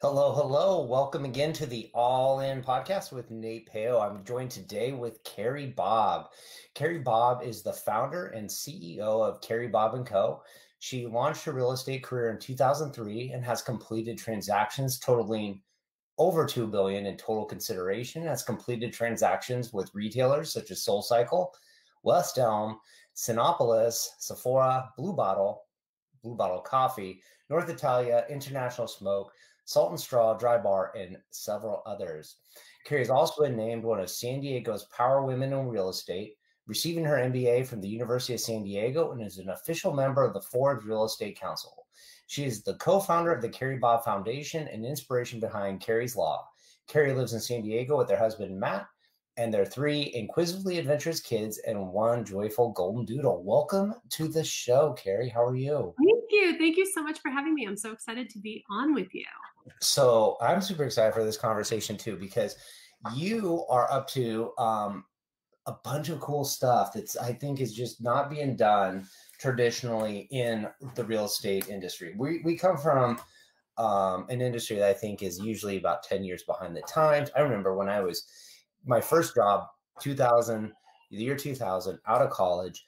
Hello, hello. Welcome again to the All In podcast with Nate Peo. I'm joined today with Carrie Bobb. Carrie Bobb is the founder and CEO of Carrie Bobb & Co. She launched her real estate career in 2003 and has completed transactions totaling over $2 billion in total consideration, has completed transactions with retailers such as SoulCycle, West Elm, Cinepolis, Sephora, Blue Bottle Coffee, North Italia, International Smoke, Salt and Straw, Drybar, and several others. Carrie has also been named one of San Diego's Power Women in Real Estate, receiving her MBA from the University of San Diego, and is an official member of the Forbes Real Estate Council. She is the co-founder of the Carrie Bobb Foundation and inspiration behind Kerrys Law. Carrie lives in San Diego with her husband, Matt, and their three inquisitively adventurous kids and one joyful golden doodle. Welcome to the show, Carrie. How are you? Thank you. Thank you so much for having me. I'm so excited to be on with you. So I'm super excited for this conversation too, because you are up to a bunch of cool stuff that's I think is just not being done traditionally in the real estate industry. We come from an industry that I think is usually about 10 years behind the times. I remember when I was my first job, the year 2000, out of college,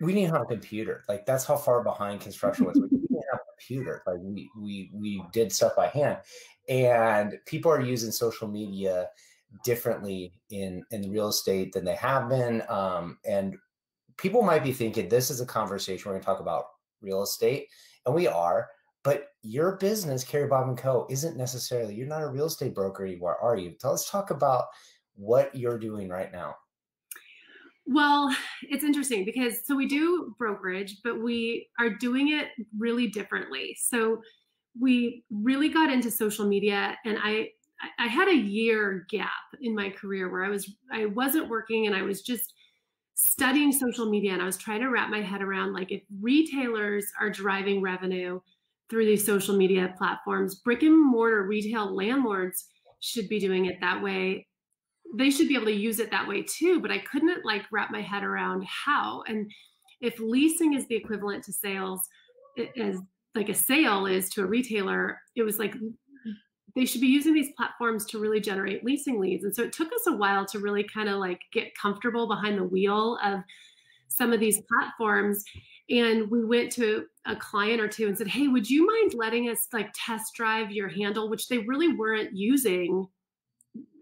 we didn't have a computer. Like that's how far behind construction was. We didn't have a computer. Like we did stuff by hand, and people are using social media differently in real estate than they have been. And people might be thinking this is a conversation we're going to talk about real estate, and we are. But your business, Carrie Bobb & Co., isn't necessarily. You're not a real estate broker anymore, are you? So let's talk about what you're doing right now. Well, it's interesting because we do brokerage, but we are doing it really differently. So we really got into social media, and I had a year gap in my career where I wasn't working and I was just studying social media, and I was trying to wrap my head around, like, if retailers are driving revenue through these social media platforms, brick and mortar retail landlords should be doing it that way. They should be able to use it that way too, but I couldn't wrap my head around how. And if leasing is the equivalent to sales, as like a sale is to a retailer, it was like they should be using these platforms to really generate leasing leads. And so it took us a while to really kind of get comfortable behind the wheel of some of these platforms. And we went to a client or two and said, hey, would you mind letting us test drive your handle, which they really weren't using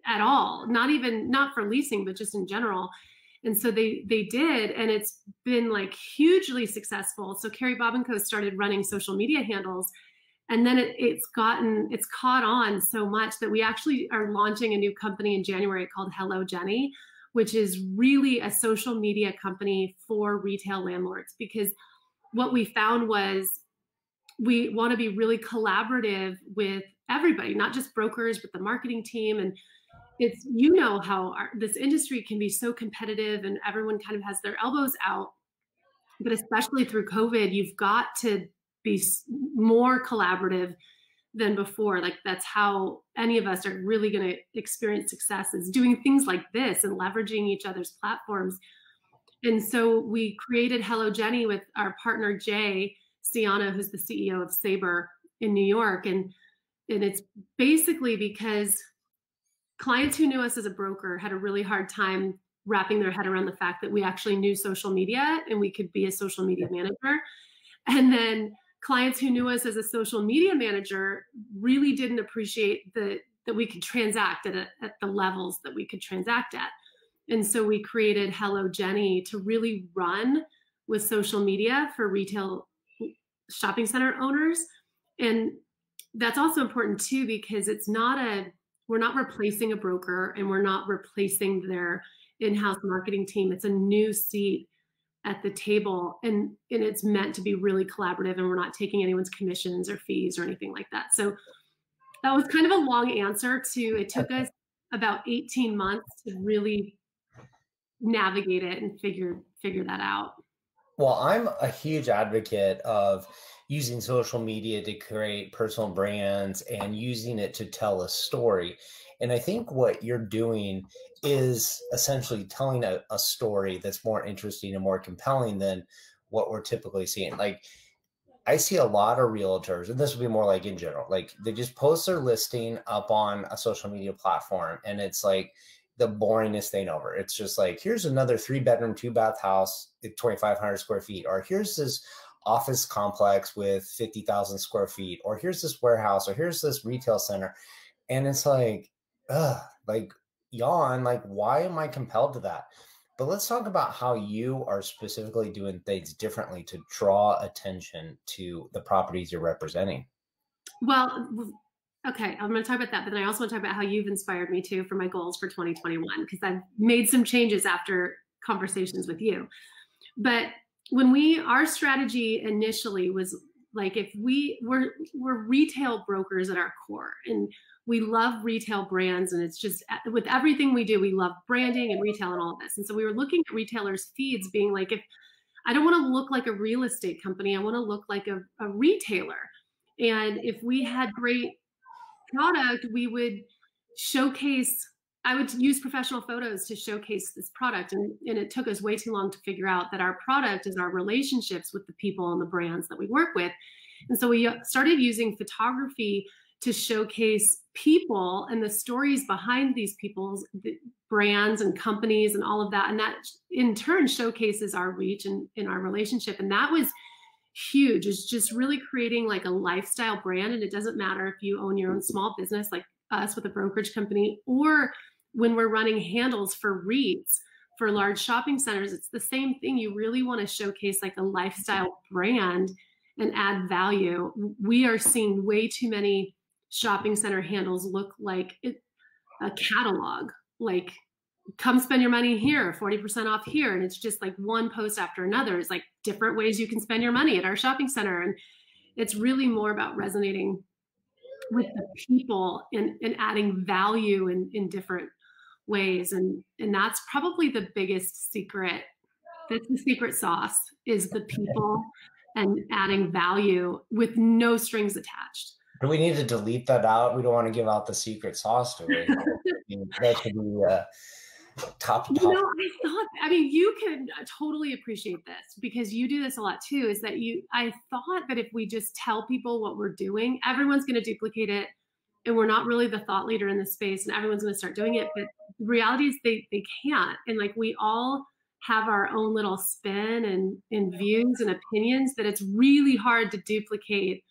at all, not for leasing, but just in general. And so they did, and it's been hugely successful. So Carrie Bobb & Co. started running social media handles, and then it's caught on so much that we actually are launching a new company in January called Hello Jenny, which is really a social media company for retail landlords. Because what we found was we want to be really collaborative with everybody, not just brokers, but the marketing team. And it's, how this industry can be so competitive and everyone kind of has their elbows out, but especially through COVID, you've got to be more collaborative than before. That's how any of us are really going to experience success, is doing things like this and leveraging each other's platforms. And so we created Hello Jenny with our partner, Jay Ciano, who's the CEO of Sabre in New York. And it's basically because clients who knew us as a broker had a really hard time wrapping their head around the fact that we actually knew social media and we could be a social media manager. And then clients who knew us as a social media manager really didn't appreciate that we could transact at the levels that we could transact at. And so we created Hello Jenny to really run with social media for retail shopping center owners. And that's also important too, because we're not replacing a broker and we're not replacing their in-house marketing team. It's a new seat at the table, and it's meant to be really collaborative, and we're not taking anyone's commissions or fees or anything like that. So that was kind of a long answer it took us about 18 months to really navigate it and figure that out. Well, I'm a huge advocate of using social media to create personal brands and using it to tell a story. And I think what you're doing is essentially telling a story that's more interesting and more compelling than what we're typically seeing. I see a lot of realtors, and this would be more like in general, like they just post their listing up on a social media platform, and it's like the boringest thing ever. It's just like, here's another 3-bedroom, 2-bath house at 2,500 square feet, or here's this office complex with 50,000 square feet, or here's this warehouse, or here's this retail center. And it's like, like yawn, like, why am I compelled to that? But let's talk about how you are specifically doing things differently to draw attention to the properties you're representing. Well, okay, I'm going to talk about that, but then I also want to talk about how you've inspired me too for my goals for 2021, because I've made some changes after conversations with you. But our strategy initially was like, if we're retail brokers at our core, and we love retail brands, and it's just with everything we do, we love branding and retail and all of this. And so we were looking at retailers' feeds being like, if I don't want to look like a real estate company, I want to look like a retailer. And if we had great product, we would showcase, I would use professional photos to showcase this product. And it took us way too long to figure out that our product is our relationships with the people and the brands that we work with. And so we started using photography to showcase people and the stories behind these people's brands and companies and all of that. And that in turn showcases our reach and in our relationship. And that was huge. It's just really creating like a lifestyle brand. And it doesn't matter if you own your own small business like us with a brokerage company, or when we're running handles for REITs, for large shopping centers, it's the same thing. You really want to showcase like a lifestyle brand and add value. We are seeing way too many shopping center handles look like a catalog, like, come spend your money here, 40% off here. And it's just like one post after another. It's like different ways you can spend your money at our shopping center. And it's really more about resonating with the people and adding value in different ways. And that's probably the biggest secret. That's the secret sauce, is the people and adding value with no strings attached. Do we need to delete that out? We don't want to give out the secret sauce to it. That should be top. I mean, you can totally appreciate this because you do this a lot too, is that I thought that if we just tell people what we're doing, everyone's going to duplicate it, and we're not really the thought leader in the space, and everyone's going to start doing it. But the reality is they can't. And like, we all have our own little spin and views and opinions that it's really hard to duplicate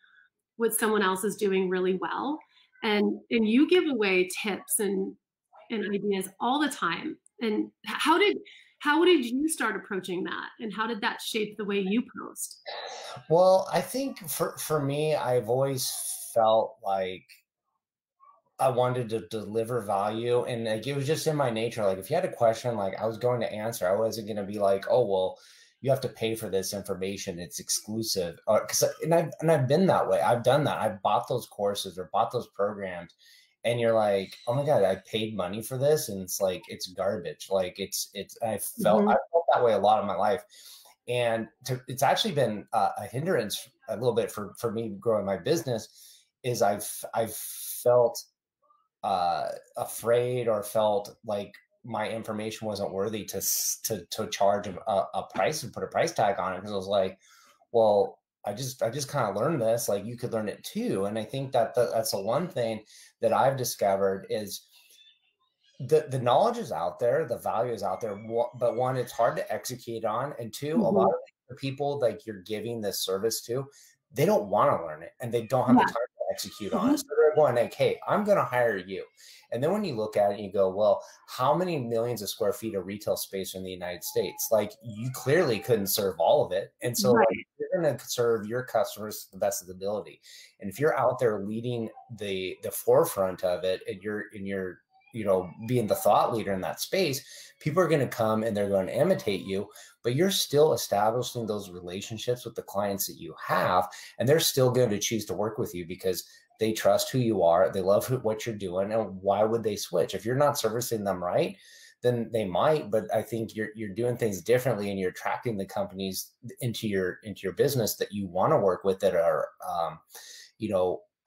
what someone else is doing really well. And you give away tips and ideas all the time. And how did you start approaching that? And how did that shape the way you post? Well, I think for me, I've always felt like I wanted to deliver value, and like, it was just in my nature. Like, if you had a question, like, I was going to answer. I wasn't going to be like, oh, well, you have to pay for this information. It's exclusive. And I've been that way. I've done that. I've bought those courses or bought those programs, and you're like, oh my God, I paid money for this. And it's like, it's garbage. Like I felt that way a lot of my life. And it's actually been a hindrance a little bit for me growing my business, is I've felt afraid, or felt like my information wasn't worthy to charge a price and put a price tag on it. Because I was like, well, I just kind of learned this, like, you could learn it too. And I think that's the one thing that I've discovered is the knowledge is out there, the value is out there, but one, it's hard to execute on. And two, a lot of the people like you're giving this service to, they don't want to learn it, and they don't have the time to execute on it. So they're going like, hey, I'm going to hire you. And then when you look at it, you go, well, how many millions of square feet of retail space in the United States? Like, you clearly couldn't serve all of it. And so like, you're going to serve your customers to the best of the ability. And if you're out there leading the forefront of it, and you're being the thought leader in that space, people are going to come and they're going to imitate you, but you're still establishing those relationships with the clients that you have. And they're still going to choose to work with you because they trust who you are. They love what you're doing. And why would they switch? If you're not servicing them right, then they might. But I think you're doing things differently, and you're attracting the companies into your business that you want to work with, that are,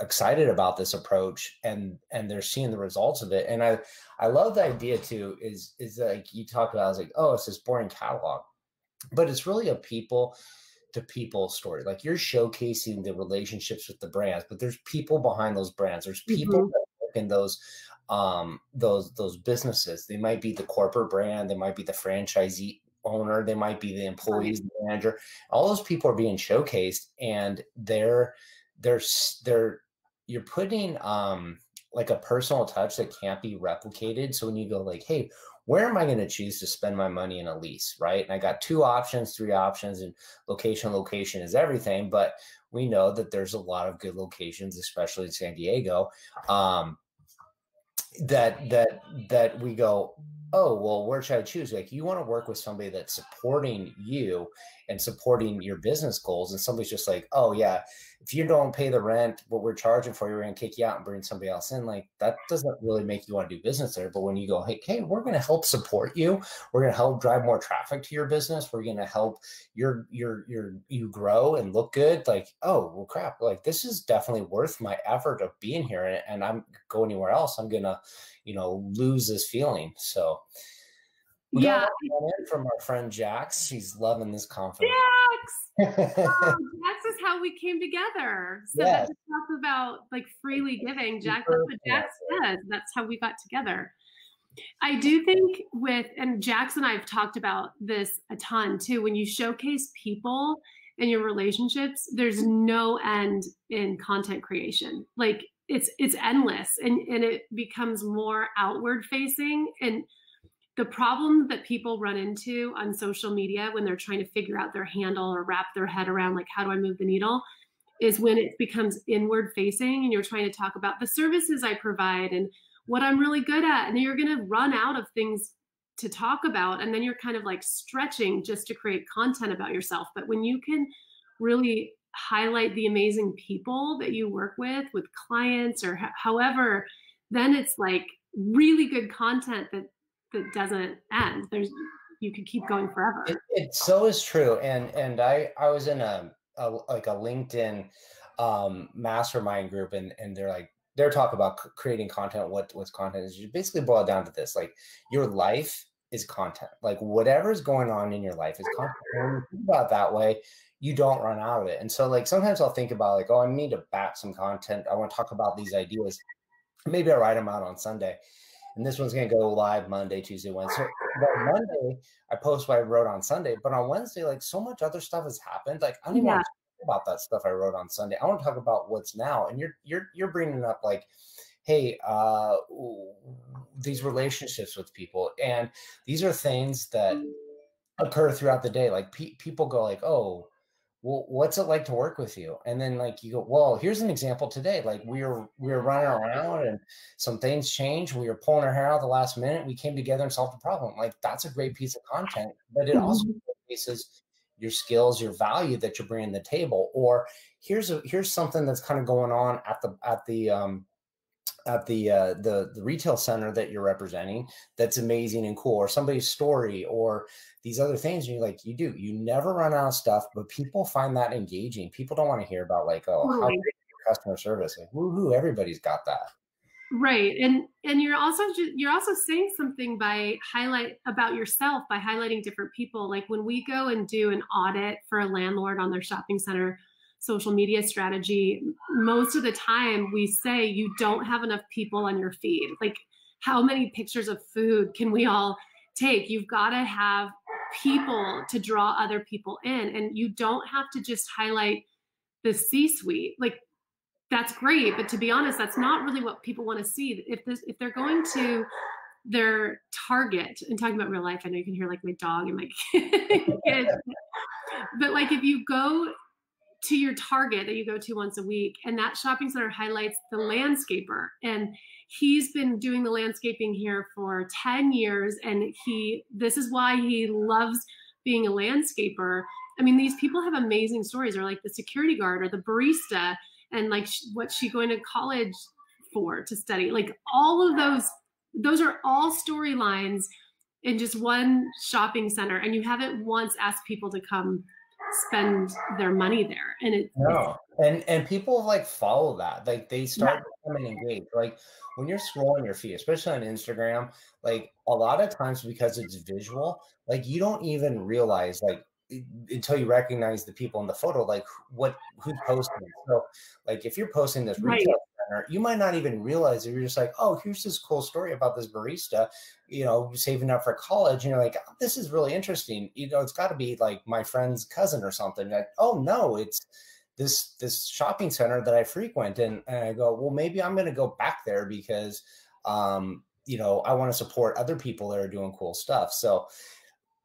excited about this approach, and they're seeing the results of it. And I love the idea too, is like you talk about, I was like, oh, it's this boring catalog, but it's really a people to people story. Like you're showcasing the relationships with the brands, but there's people behind those brands. There's people that work in those businesses. They might be the corporate brand, they might be the franchisee owner, they might be the employees, the manager. All those people are being showcased, and you're putting like a personal touch that can't be replicated. So when you go like, hey, where am I going to choose to spend my money in a lease, right? And I got 2 options, 3 options, and location is everything. But we know that there's a lot of good locations, especially in San Diego, that we go, oh, well, where should I choose? Like, you want to work with somebody that's supporting you and supporting your business goals. And somebody's just like, oh yeah, if you don't pay the rent, what we're charging for you, we're going to kick you out and bring somebody else in. Like, that doesn't really make you want to do business there. But when you go, hey, we're going to help support you. We're going to help drive more traffic to your business. We're going to help you grow and look good. Like, oh, well, crap. Like, this is definitely worth my effort of being here. And I'm go anywhere else, I'm going to, lose this feeling. So we got one in from our friend Jax. She's loving this conference. Jax! Jax is how we came together. So that to talk about like freely giving, Jax, that's what Jax says. That's how we got together. I do think and Jax and I have talked about this a ton too, when you showcase people and your relationships, there's no end in content creation. Like it's endless, and it becomes more outward facing. And the problem that people run into on social media when they're trying to figure out their handle or wrap their head around, like, how do I move the needle, is when it becomes inward facing and you're trying to talk about the services I provide and what I'm really good at. And you're going to run out of things to talk about. And then you're kind of like stretching just to create content about yourself. But when you can really highlight the amazing people that you work with clients or however, then it's like really good content that doesn't end. You could keep going forever. It so is true. And I was in a LinkedIn mastermind group, and they're talking about creating content. What's content is, you basically boil down to this: like, your life is content. Like, whatever's going on in your life is content. When you think about it that way, you don't run out of it. And so, like, sometimes I'll think about like, oh, I need to batch some content. I want to talk about these ideas. Maybe I'll write them out on Sunday. And this one's going to go live Monday, Tuesday, Wednesday. But Monday, I post what I wrote on Sunday. But on Wednesday, like, so much other stuff has happened. Like, I don't even want to talk about that stuff I wrote on Sunday. I want to talk about what's now. And you're bringing up like, hey, these relationships with people, and these are things that occur throughout the day. Like, people go like, oh, well, what's it like to work with you? And then like you go, well, here's an example today. Like, we were running around and some things changed. We were pulling our hair out the last minute. We came together and solved the problem. Like, that's a great piece of content, but it also showcases your skills, your value that you're bringing to the table. Or here's something that's kind of going on at the retail center that you're representing that's amazing and cool, or somebody's story, or these other things. And you're like, you never run out of stuff, but people find that engaging. People don't want to hear about like, oh, how great your customer service. Like, woohoo, everybody's got that. Right. And you're also saying something about yourself by highlighting different people. Like, when we go and do an audit for a landlord on their shopping center social media strategy, most of the time we say, you don't have enough people on your feed. Like, how many pictures of food can we all take? You've got to have people to draw other people in, and you don't have to just highlight the C-suite. Like, that's great, but to be honest, that's not really what people want to see. If they're going to their Target, and talking about real life, I know you can hear like my dog and my kids, but like, if you go to your Target that you go to once a week, and that shopping center highlights the landscaper, and he's been doing the landscaping here for 10 years, and this is why he loves being a landscaper. I mean, these people have amazing stories, or like the security guard or the barista, and like what's she going to college for to study. Like, all of those are all storylines in just one shopping center, and you haven't once asked people to come spend their money there. And people like follow that. Like, they start becoming engaged. Like, when you're scrolling your feed, especially on Instagram, like, a lot of times, because it's visual, like, you don't even realize like until you recognize the people in the photo, like who's posting. So like if you're posting this Right. retail center, you might not even realize it. You're just like, oh, here's this cool story about this barista, saving up for college. And you're like, oh, this is really interesting. It's got to be like my friend's cousin or something. Like, oh no, it's this shopping center that I frequent. And I go, well, maybe I'm going to go back there because, I want to support other people that are doing cool stuff. So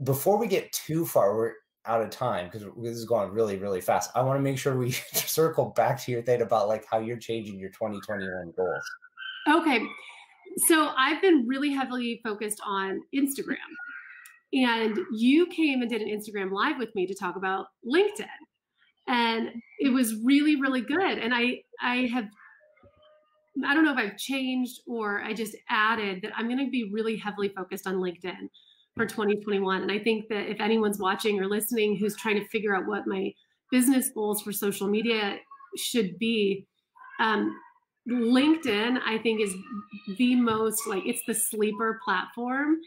before we get too far, we're out of time because this is going really, really fast. I want to make sure we circle back to your thing about like how you're changing your 2021 goals. Okay. So I've been really heavily focused on Instagram, and you came and did an Instagram live with me to talk about LinkedIn, and it was really, really good. And I don't know if I've changed or I just added that I'm going to be really heavily focused on LinkedIn for 2021. And I think that if anyone's watching or listening who's trying to figure out what my business goals for social media should be, LinkedIn, I think, is the most, it's the sleeper platform.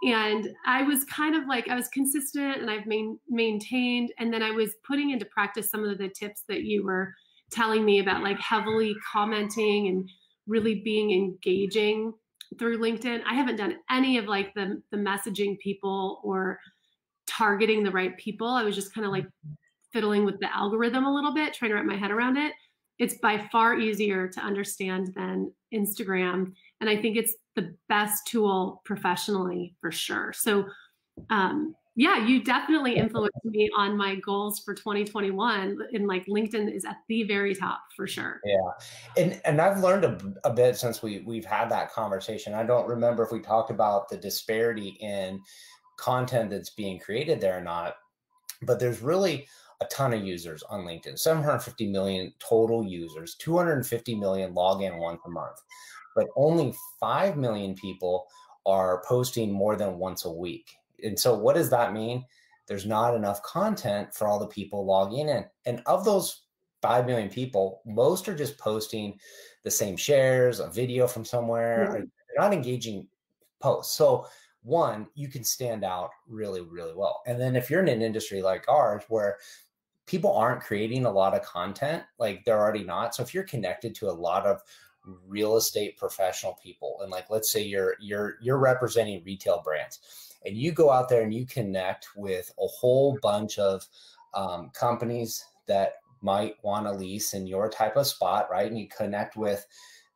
And I was kind of I was consistent and I've maintained. And then I was putting into practice some of the tips that you were telling me about, like heavily commenting and really being engaging through LinkedIn. I haven't done any of the messaging people or targeting the right people. I was just kind of fiddling with the algorithm a little bit, trying to wrap my head around it. It's by far easier to understand than Instagram. And I think it's the best tool professionally for sure. So yeah, you definitely influenced me on my goals for 2021. And LinkedIn is at the very top for sure. Yeah. And I've learned a bit since we've had that conversation. I don't remember if we talked about the disparity in content that's being created there or not, but there's really a ton of users on LinkedIn, 750 million total users, 250 million log in once a month, but only 5 million people are posting more than once a week. And so what does that mean? There's not enough content for all the people logging in. And of those 5 million people, most are just posting the same shares, a video from somewhere. They're not engaging posts. So one, you can stand out really, really well. And then if you're in an industry like ours where people aren't creating a lot of content, they're already not. So if you're connected to a lot of real estate professional people, and let's say you're representing retail brands, and you go out there and you connect with a whole bunch of companies that might want to lease in your type of spot, right? And you connect with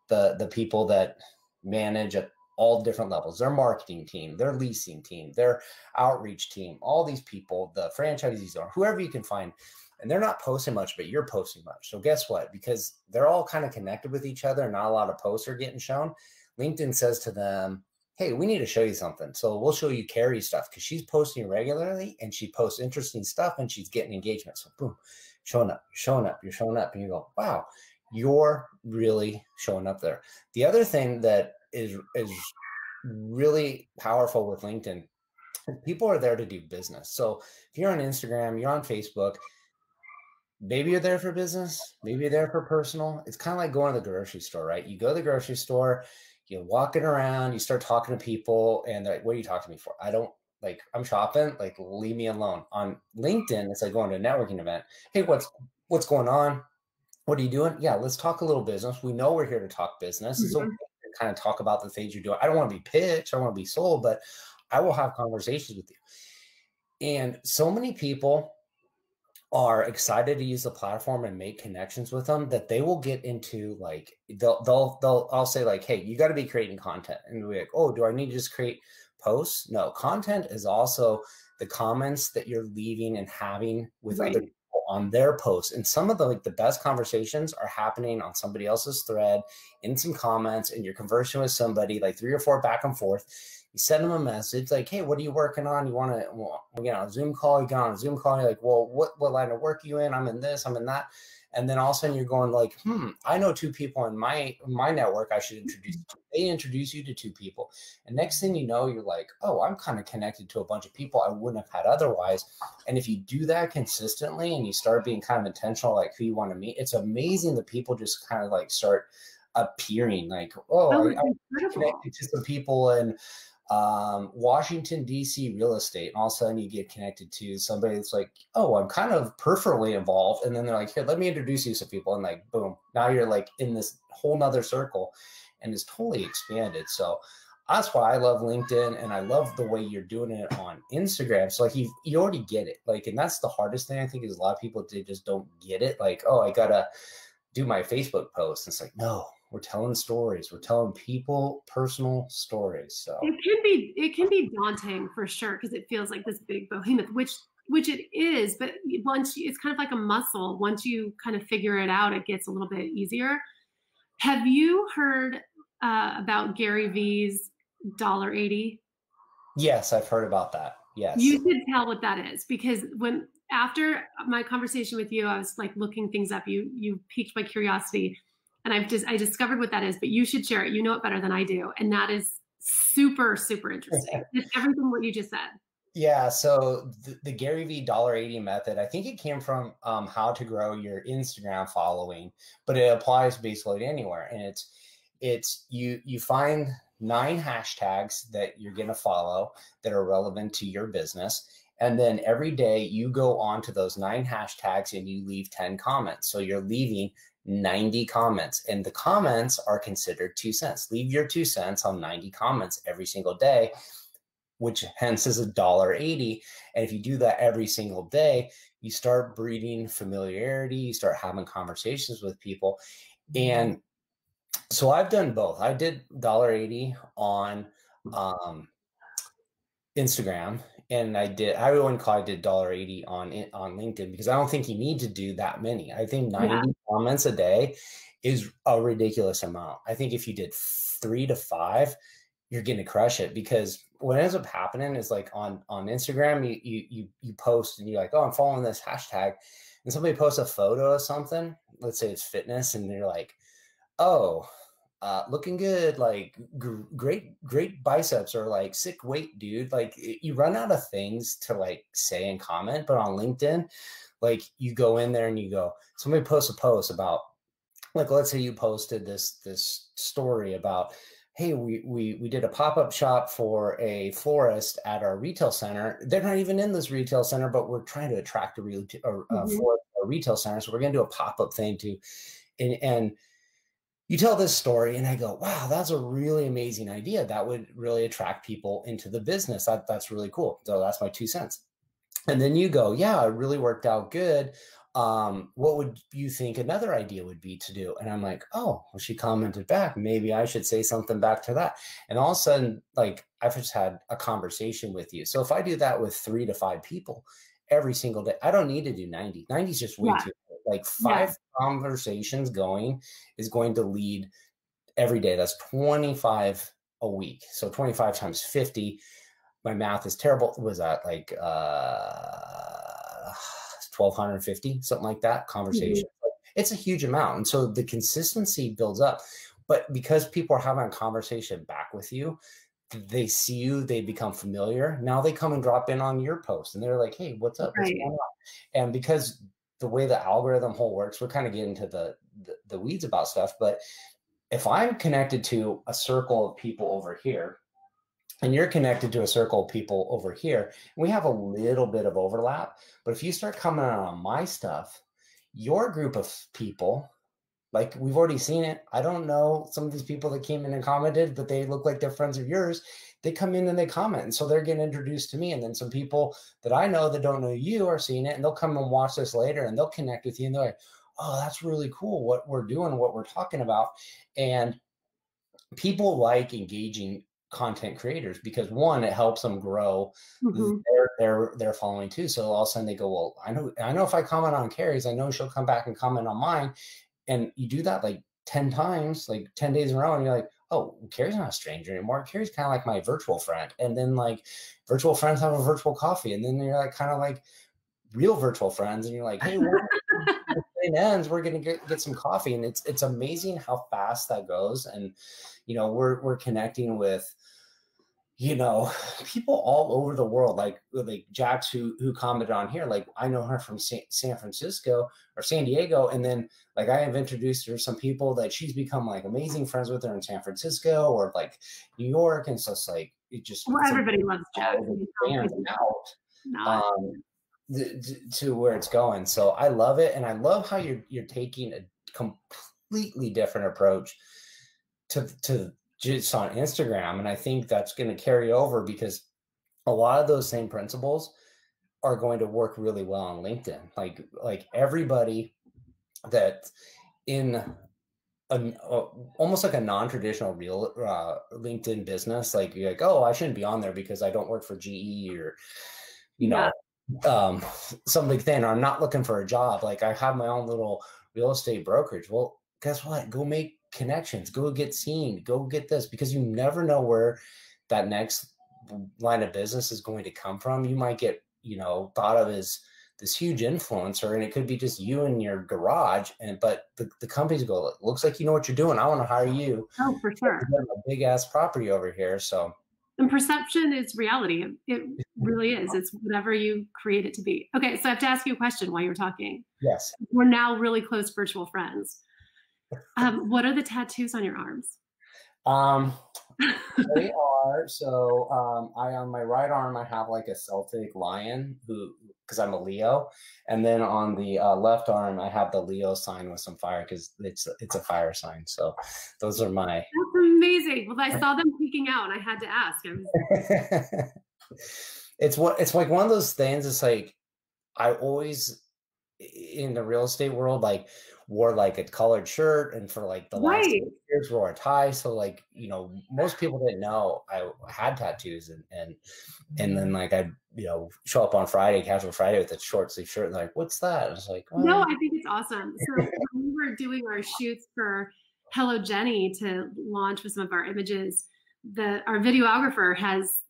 the people that manage at all different levels, their marketing team, their leasing team, their outreach team, all these people, the franchisees, or whoever you can find. And they're not posting much, but you're posting much. So guess what? Because they're all kind of connected with each other, not a lot of posts are getting shown. LinkedIn says to them, hey, we need to show you something. So we'll show you Carrie's stuff because she's posting regularly and she posts interesting stuff and she's getting engagement. So boom, showing up. And you go, wow, you're really showing up there. The other thing that is really powerful with LinkedIn, people are there to do business. So if you're on Instagram, you're on Facebook, maybe you're there for business, maybe you're there for personal. It's kind of like going to the grocery store, right? You go to the grocery store, you're walking around, you start talking to people, and they're like, what are you talking to me for? I'm shopping, leave me alone. On LinkedIn, it's like going to a networking event. Hey, what's going on? What are you doing? Yeah, let's talk a little business. We know we're here to talk business. Mm-hmm. So kind of talk about the things you're doing. I don't want to be pitched, I want to be sold, but I will have conversations with you. And so many people are excited to use the platform and make connections with them that they will get into I'll say hey, you got to be creating content, and we're like, oh, do I need to just create posts? No, content is also the comments that you're leaving and having with other people on their posts. And some of the best conversations are happening on somebody else's thread in some comments, and you're conversing with somebody 3 or 4 back and forth. You send them a message hey, what are you working on? You want to get on a Zoom call? You get on a Zoom call. You're like, well, what line of work are you in? I'm in this, I'm in that. And then all of a sudden you're going I know 2 people in my network I should introduce you to. They introduce you to 2 people. And next thing you know, you're like, oh, I'm kind of connected to a bunch of people I wouldn't have had otherwise. And if you do that consistently and you start being kind of intentional, who you want to meet, it's amazing that people just kind of start appearing I'm connected to some people in Washington, D.C. real estate. And all of a sudden you get connected to somebody that's like, oh, I'm kind of peripherally involved. And then they're like, here, let me introduce you to people. And like, boom, now you're like in this whole nother circle, and it's totally expanded. So that's why I love LinkedIn, and I love the way you're doing it on Instagram. So like you already get it. Like, and that's the hardest thing I think is a lot of people, they just don't get it. Like, oh, I gotta do my Facebook post. And it's like, no, we're telling stories. We're telling people personal stories. So it can be daunting for sure, because it feels like this big behemoth, which it is. But it's kind of like a muscle. Once you kind of figure it out, it gets a little bit easier. Have you heard about Gary Vee's $1.80? Yes, I've heard about that. Yes. You should tell what that is, because after my conversation with you, I was like looking things up. You piqued my curiosity, and I discovered what that is, but you should share it. You know it better than I do. And that is super, super interesting. It's everything what you just said. Yeah. So the Gary Vee $1.80 method, I think it came from how to grow your Instagram following, but it applies basically anywhere. And it's you find 9 hashtags that you're going to follow that are relevant to your business. And then every day you go on to those 9 hashtags and you leave 10 comments. So you're leaving 90 comments, and the comments are considered 2 cents. Leave your 2 cents on 90 comments every single day, which hence is $1.80. And if you do that every single day, you start breeding familiarity, you start having conversations with people. And so I've done both. I did $1.80 on Instagram, and I did $1.80 on LinkedIn, because I don't think you need to do that many. I think 90 comments a day is a ridiculous amount. I think if you did 3 to 5, you're going to crush it, because what ends up happening is like on Instagram, you post and you're like, oh, I'm following this hashtag, and somebody posts a photo of something, let's say it's fitness, and they're like, oh, looking good, like great biceps, or like sick weight, dude. Like you run out of things to like say and comment. But on LinkedIn, like you go in there and you go, somebody posts a post about, like, let's say you posted this story about, hey, we did a pop-up shop for a florist at our retail center. They're not even in this retail center, but we're trying to attract a retail center. So we're going to do a pop-up thing too. And you tell this story, and I go, wow, that's a really amazing idea. That would really attract people into the business. That's really cool. So that's my 2 cents. And then you go, yeah, it really worked out good. What would you think another idea would be to do? And I'm like, oh, well, she commented back. Maybe I should say something back to that. And all of a sudden, like, I've just had a conversation with you. So if I do that with 3 to 5 people every single day, I don't need to do 90. 90 is just way too. Like 5 conversations going is going to lead every day. That's 25 a week. So 25 times 50, my math is terrible. Was that like 1,250, something like that conversation? It's a huge amount. And so the consistency builds up. But because people are having a conversation back with you, they see you, they become familiar. Now they come and drop in on your post, and they're like, hey, what's up? What's going on? And because the way the algorithm whole works, we're kind of getting into the weeds about stuff. But if I'm connected to a circle of people over here, and you're connected to a circle of people over here, we have a little bit of overlap. But if you start coming on my stuff, your group of people, like, we've already seen it. I don't know some of these people that came in and commented, but they look like they're friends of yours. They come in and they comment. And so they're getting introduced to me. And then some people that I know that don't know you are seeing it, and they'll come and watch this later, and they'll connect with you, and they're like, oh, that's really cool what we're doing, what we're talking about. And people like engaging content creators because, one, it helps them grow their following too. So all of a sudden they go, well, I know if I comment on Kerry's, I know she'll come back and comment on mine. And you do that like 10 times, like 10 days in a row, and you're like, oh, Kerry's not a stranger anymore. Kerry's kind of like my virtual friend. And then like virtual friends have a virtual coffee. And then you're like kind of like real virtual friends. And you're like, hey, when it ends, we're going to get some coffee. And it's amazing how fast that goes. And, you know, we're connecting with, you know, people all over the world, like Jax, who commented on here, like I know her from San Francisco or San Diego, and then like I have introduced her to some people that she's become like amazing friends with her in San Francisco or like New York, and so it's like Well, it's like everybody loves Jax. all the out Not. to where it's going. So I love it, and I love how you're taking a completely different approach to just on Instagram. And I think that's going to carry over because a lot of those same principles are going to work really well on LinkedIn. Like everybody that in almost like a non-traditional real LinkedIn business, like you're like, oh, I shouldn't be on there because I don't work for GE or, you know, some big thing, or I'm not looking for a job. Like I have my own little real estate brokerage. Well, guess what? Go make connections, go get seen, go get this, because you never know where that next line of business is going to come from. You might get, thought of as this huge influencer, and it could be just you in your garage. But the companies go, looks like you know what you're doing. I want to hire you. Oh, for sure. A big ass property over here. So, and perception is reality. It really is. It's whatever you create it to be. Okay, so I have to ask you a question while you're talking. Yes. We're now really close virtual friends. What are the tattoos on your arms? They are, so I on my right arm I have like a Celtic lion because I'm a Leo, and then on the left arm I have the Leo sign with some fire because it's a fire sign. So those are my. That's amazing. Well, I saw them peeking out and I had to ask. It's like one of those things. It's like I always in the real estate world like wore like a colored shirt, and for like the last 8 years wore a tie. So like, most people didn't know I had tattoos, and then like I show up on Friday, casual Friday, with a short sleeve shirt, and like, what's that? I was like, well, no, I think it's awesome. So when we were doing our shoots for Hello Jenny to launch with some of our images, our videographer has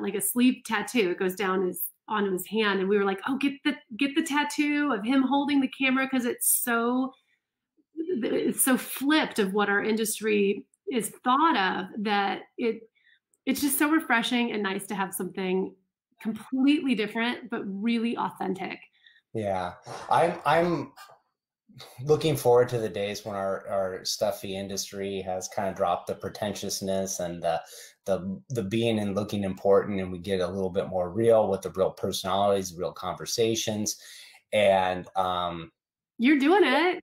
like a sleeve tattoo. It goes down onto his hand, and we were like, oh, get the tattoo of him holding the camera, because it's so flipped of what our industry is thought of, that it's just so refreshing and nice to have something completely different but really authentic. Yeah, I'm looking forward to the days when our stuffy industry has kind of dropped the pretentiousness and the being and looking important, and we get a little bit more real with the real personalities, real conversations, and you're doing it.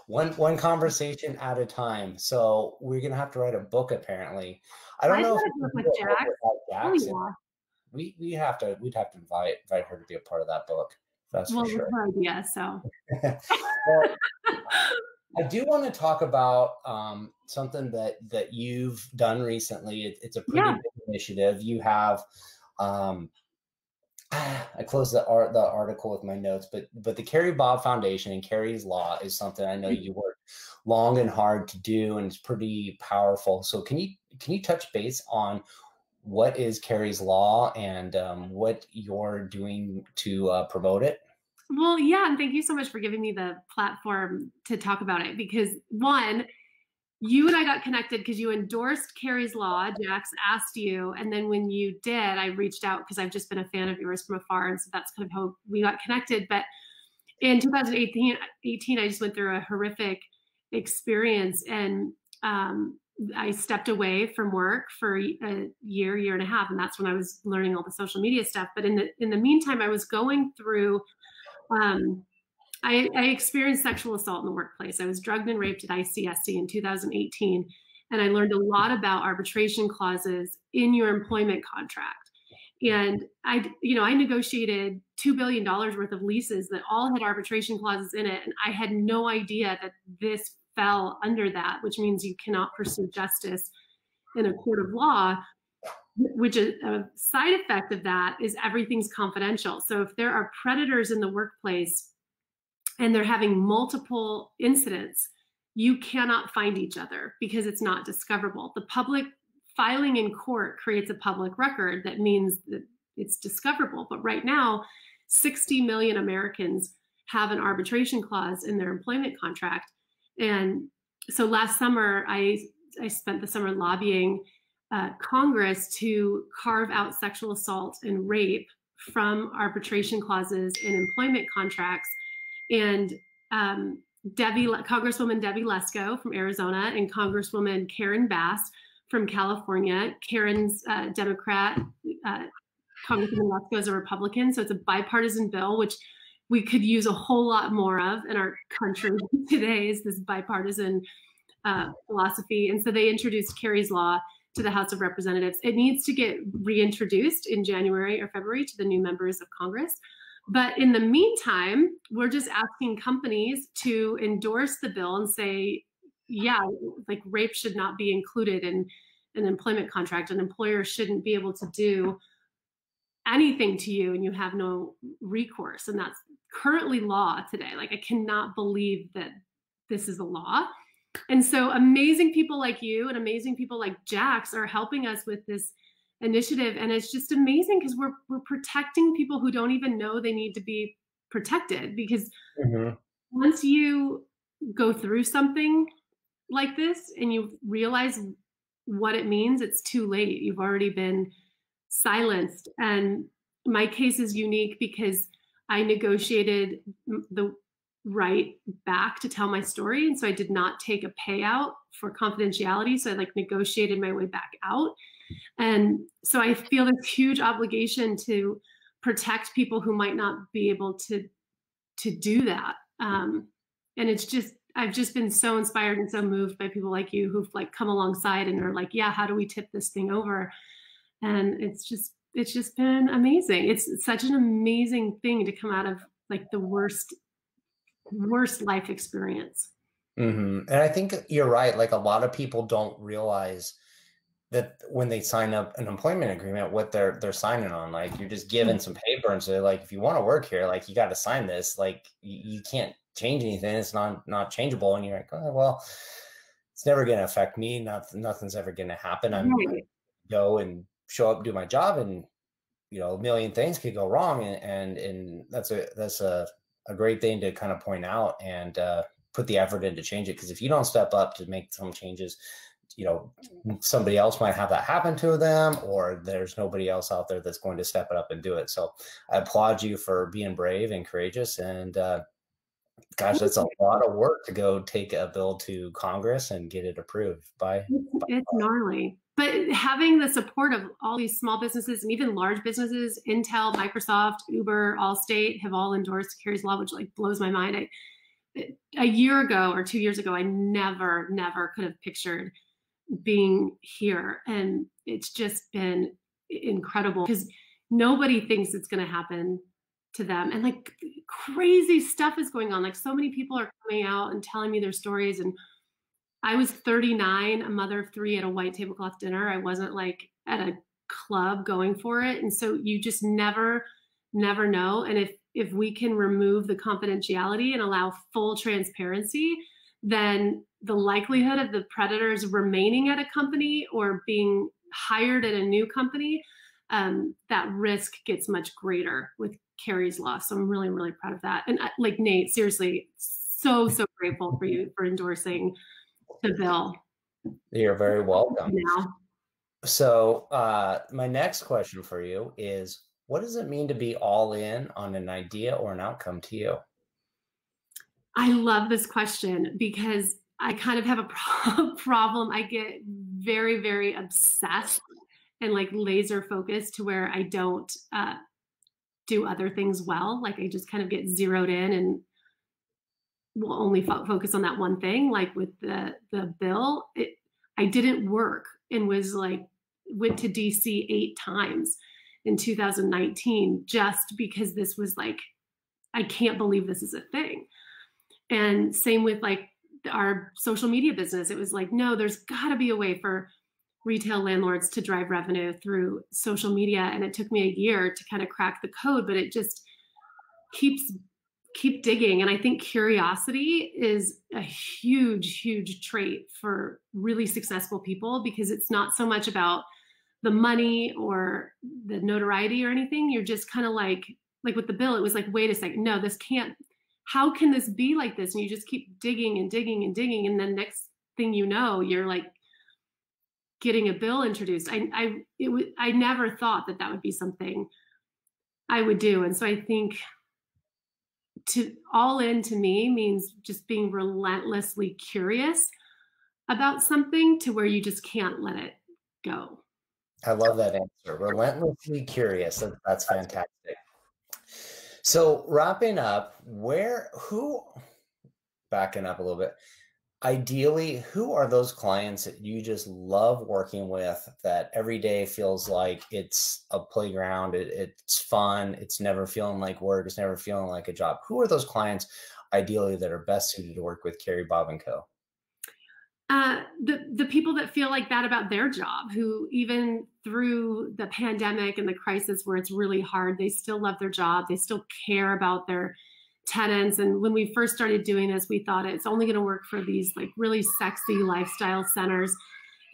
one conversation at a time. So we're gonna have to write a book, apparently. I don't know if with Jax. Oh, yeah. We'd have to invite her to be a part of that book. That's for sure. Her idea. So well, I do want to talk about something that you've done recently. It's a pretty big initiative. You have I closed the article with my notes, but the Carrie Bobb Foundation and Kerrys Law is something I know you worked long and hard to do, and it's pretty powerful. So can you touch base on what is Kerrys Law and what you're doing to promote it? Well, yeah, and thank you so much for giving me the platform to talk about it, because one, you and I got connected because you endorsed Kerrys Law. Jax asked you, and then when you did, I reached out because I've just been a fan of yours from afar, and so that's kind of how we got connected. But in 2018, I just went through a horrific experience, and I stepped away from work for a year and a half, and that's when I was learning all the social media stuff. But in the meantime, I was going through. I experienced sexual assault in the workplace. I was drugged and raped at ICSC in 2018, and I learned a lot about arbitration clauses in your employment contract. And I negotiated $2 billion worth of leases that all had arbitration clauses in it, and I had no idea that this fell under that, which means you cannot pursue justice in a court of law. Which is a side effect of that is everything's confidential. So if there are predators in the workplace and they're having multiple incidents, you cannot find each other because it's not discoverable. The public filing in court creates a public record that means that it's discoverable. But right now, 60 million Americans have an arbitration clause in their employment contract. And so last summer, I spent the summer lobbying Congress to carve out sexual assault and rape from arbitration clauses in employment contracts. And Congresswoman Debbie Lesko from Arizona and Congresswoman Karen Bass from California. Karen's Democrat, Congresswoman Lesko is a Republican. So it's a bipartisan bill, which we could use a whole lot more of in our country today, is this bipartisan philosophy. And so they introduced Kerrys Law to the House of Representatives. It needs to get reintroduced in January or February to the new members of Congress. But in the meantime, we're just asking companies to endorse the bill and say, yeah, like rape should not be included in an employment contract. An employer shouldn't be able to do anything to you and you have no recourse. And that's currently law today. Like, I cannot believe that this is a law. And so amazing people like you and amazing people like Jax are helping us with this initiative. And it's just amazing because we're protecting people who don't even know they need to be protected. Because once you go through something like this and you realize what it means, it's too late. You've already been silenced. And my case is unique because I negotiated the right back to tell my story. And so I did not take a payout for confidentiality. So I like negotiated my way back out. And so I feel this huge obligation to protect people who might not be able to do that. And it's just, I've just been so inspired and so moved by people like you who've like come alongside and are like, yeah, how do we tip this thing over? And it's just been amazing. It's such an amazing thing to come out of like the worst life experience. And I think you're right. Like, a lot of people don't realize that when they sign up an employment agreement, what they're signing on. Like, you're just given some paper and say, like, if you want to work here, like, you got to sign this. Like, you can't change anything. It's not changeable. And you're like, oh, well, it's never going to affect me. Nothing's ever going to happen. I'm going to go and show up, do my job, and a million things could go wrong. And that's a great thing to kind of point out and put the effort in to change it. Because if you don't step up to make some changes, somebody else might have that happen to them, or there's nobody else out there that's going to step it up and do it. So I applaud you for being brave and courageous. And gosh, that's a lot of work to go take a bill to Congress and get it approved by. It's gnarly. But having the support of all these small businesses and even large businesses, Intel, Microsoft, Uber, Allstate, have all endorsed Kerrys Law, which like blows my mind. A year ago or 2 years ago, I never could have pictured being here. And it's just been incredible because nobody thinks it's going to happen to them. And like crazy stuff is going on. Like, so many people are coming out and telling me their stories. And I was 39, a mother of 3 at a white tablecloth dinner. I wasn't like at a club going for it. And so you just never know. And if we can remove the confidentiality and allow full transparency, then the likelihood of the predators remaining at a company or being hired at a new company, that risk gets much greater with Kerrys Law. So I'm really, really proud of that. And like Nate, seriously, so grateful for you for endorsing the bill. You're very welcome. Now. So my next question for you is, what does it mean to be all in on an idea or an outcome to you? I love this question because I kind of have a problem. I get very, very obsessed and like laser focused to where I don't do other things well. Like, I just kind of get zeroed in and will only focus on that one thing. Like with the bill, I didn't work and was like, went to DC 8 times in 2019 just because this was like, I can't believe this is a thing. And same with like our social media business. It was like, no, there's got to be a way for retail landlords to drive revenue through social media. And it took me a year to kind of crack the code, but it just keep digging. And I think curiosity is a huge trait for really successful people, because it's not so much about the money or the notoriety or anything. You're just kind of like with the bill, it was like, wait a second, no, this can't, how can this be like this? And you just keep digging and digging and digging. And then next thing you know, you're like getting a bill introduced. I never thought that that would be something I would do. And so I think to all in to me means just being relentlessly curious about something to where you just can't let it go. I love that answer. Relentlessly curious. That's fantastic. So wrapping up, backing up a little bit, ideally, who are those clients that you just love working with, that every day feels like it's a playground, it's fun, it's never feeling like work, it's never feeling like a job? Who are those clients ideally that are best suited to work with Carrie Bobb and Co? The people that feel like that about their job, who even through the pandemic and the crisis where it's really hard, they still love their job. They still care about their tenants. And when we first started doing this, we thought it's only going to work for these like really sexy lifestyle centers.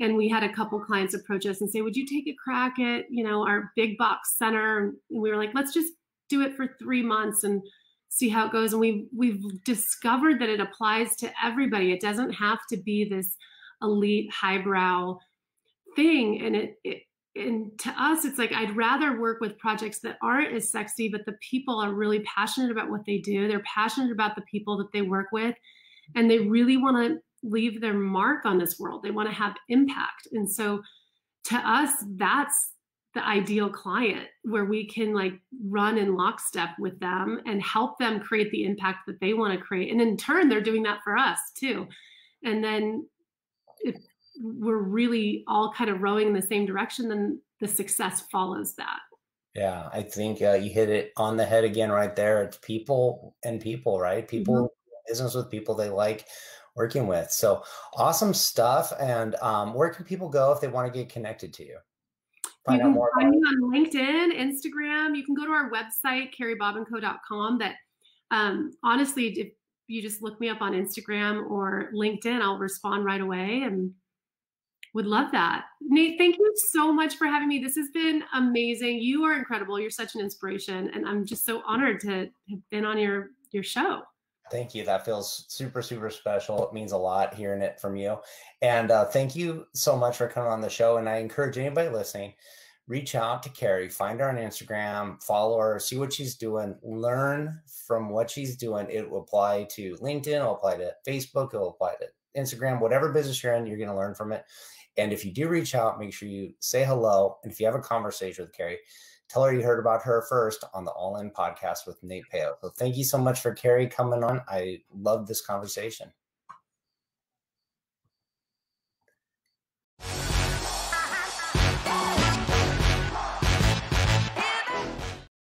And we had a couple clients approach us and say, would you take a crack at, our big box center? And we were like, let's just do it for 3 months and see how it goes. And we've discovered that it applies to everybody. It doesn't have to be this elite highbrow thing. And to us, it's like, I'd rather work with projects that aren't as sexy, but the people are really passionate about what they do. They're passionate about the people that they work with, and they really want to leave their mark on this world. They want to have impact. And so to us, that's the ideal client, where we can like run in lockstep with them and help them create the impact that they want to create. And in turn, they're doing that for us too. And then if we're really all kind of rowing in the same direction, then the success follows that. Yeah, I think you hit it on the head again right there. It's people and people, right? People, business with people they like working with. So awesome stuff. And where can people go if they want to get connected to you? You can find me on LinkedIn, Instagram. You can go to our website, carriebobbandco.com. That honestly, if you just look me up on Instagram or LinkedIn, I'll respond right away and would love that. Nate, thank you so much for having me. This has been amazing. You are incredible. You're such an inspiration. And I'm just so honored to have been on your show. Thank you. That feels super, super special. It means a lot hearing it from you. And thank you so much for coming on the show. And I encourage anybody listening, reach out to Carrie, find her on Instagram, follow her, see what she's doing, learn from what she's doing. It will apply to LinkedIn, it'll apply to Facebook, it'll apply to Instagram, whatever business you're in, you're going to learn from it. And if you do reach out, make sure you say hello. And if you have a conversation with Carrie, tell her you heard about her first on the All In podcast with Nate Peo. So thank you so much for Carrie coming on. I love this conversation.